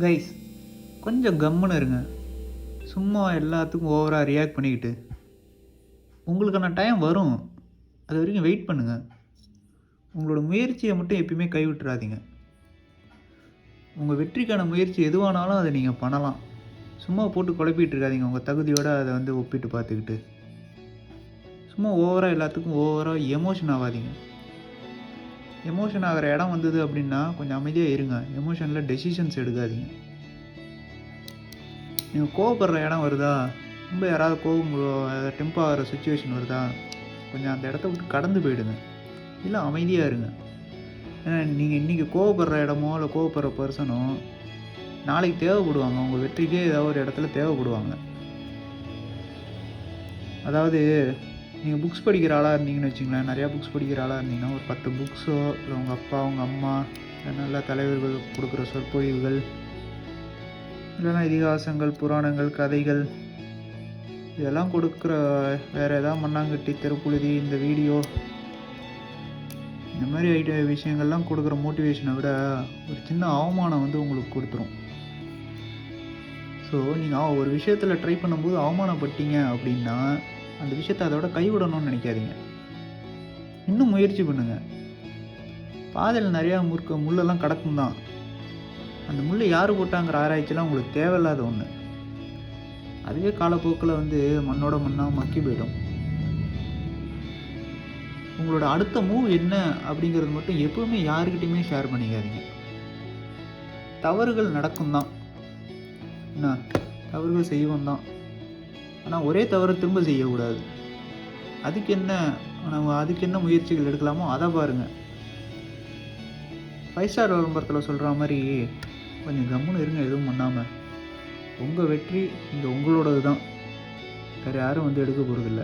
Guys, கொஞ்சம் கம்முன்னு இருங்க. சும்மா எல்லாத்துக்கும் ஓவராக ரியாக்ட் பண்ணிக்கிட்டு உங்களுக்கான டைம் வரும். அது வரைக்கும் வெயிட் பண்ணுங்கள். உங்களோட முயற்சியை மட்டும் எப்பயுமே கைவிட்டுறாதீங்க. உங்கள் வெற்றிக்கான முயற்சி எதுவானாலும் அதை நீங்கள் பண்ணலாம். சும்மா போட்டு குழப்பிட்டு இருக்காதீங்க. உங்கள் தகுதியோடு அதை ஒப்பிட்டு பார்த்துக்கிட்டு சும்மா ஓவராக எல்லாத்துக்கும் ஓவராக எமோஷன் ஆகாதீங்க. எமோஷன் ஆகிற இடம் வந்தது அப்படின்னா கொஞ்சம் அமைதியாக இருங்க. எமோஷனில் டெசிஷன்ஸ் எடுக்காதீங்க. நீங்கள் கோவப்படுற இடம் வருதா, ரொம்ப யாராவது கோவம் டெம்ப் ஆகிற சுச்சுவேஷன் வருதா, கொஞ்சம் அந்த இடத்த விட்டு கடந்து போயிடுங்க. இல்லை அமைதியாக இருங்க. ஏன்னா நீங்கள் இன்றைக்கி கோவப்படுற இடமோ இல்லை கோவப்படுற பர்சனோ நாளைக்கு தேவைப்படுவாங்க. உங்கள் வெற்றிக்கே ஏதாவது ஒரு இடத்துல தேவைப்படுவாங்க. அதாவது நீங்கள் புக்ஸ் படிக்கிற ஆளாக இருந்தீங்கன்னு வச்சுங்களேன், நிறையா புக்ஸ் படிக்கிற ஆளாக இருந்தீங்கன்னா ஒரு 10 புக்ஸோ இல்லை உங்கள் அப்பா உங்கள் அம்மா நல்ல தலைவர்கள் கொடுக்குற சொற்பொழிவுகள் இல்லைன்னா இதிகாசங்கள் புராணங்கள் கதைகள் இதெல்லாம் கொடுக்குற வேறு எதாவது மண்ணாங்கட்டி தெருப்புழுதி இந்த வீடியோ இந்த மாதிரி விஷயங்கள்லாம் கொடுக்குற மோட்டிவேஷனை விட ஒரு சின்ன அவமானம் உங்களுக்கு கொடுத்துரும். ஸோ நீங்கள் ஒரு விஷயத்தில் ட்ரை பண்ணும்போது அவமானப்பட்டீங்க அப்படின்னா அந்த விஷயத்தை அதோட கைவிடணும்னு நினைக்காதீங்க. இன்னும் முயற்சி பண்ணுங்கள். பாதையில் நிறையா முள்ளெல்லாம் கிடக்கும் தான். அந்த முள்ளை யார் போட்டாங்கிற ஆராய்ச்சிலாம் உங்களுக்கு தேவையில்லாத ஒன்று. அதுவே காலப்போக்கில் மண்ணோட மண்ணாக மக்கி போயிடும். உங்களோட அடுத்த மூவ் என்ன அப்படிங்கிறது மட்டும் எப்பவுமே யாருக்கிட்டையுமே ஷேர் பண்ணிக்காதீங்க. தவறுகள் நடக்கும் தான், என்ன தவறுகள் செய்வோம் தான். ஆனால் ஒரே தவறு திரும்ப செய்யக்கூடாது. அதுக்கு என்ன முயற்சிகள் எடுக்கலாமோ அதை பாருங்கள். 5 ஸ்டார் விளம்பரத்தில் சொல்கிற மாதிரி கொஞ்சம் கம்முன்னு இருங்க. எதுவும் பண்ணாமல் உங்கள் வெற்றி இங்கே உங்களோடது தான். வேறு யாரும் எடுக்க போகிறதில்ல.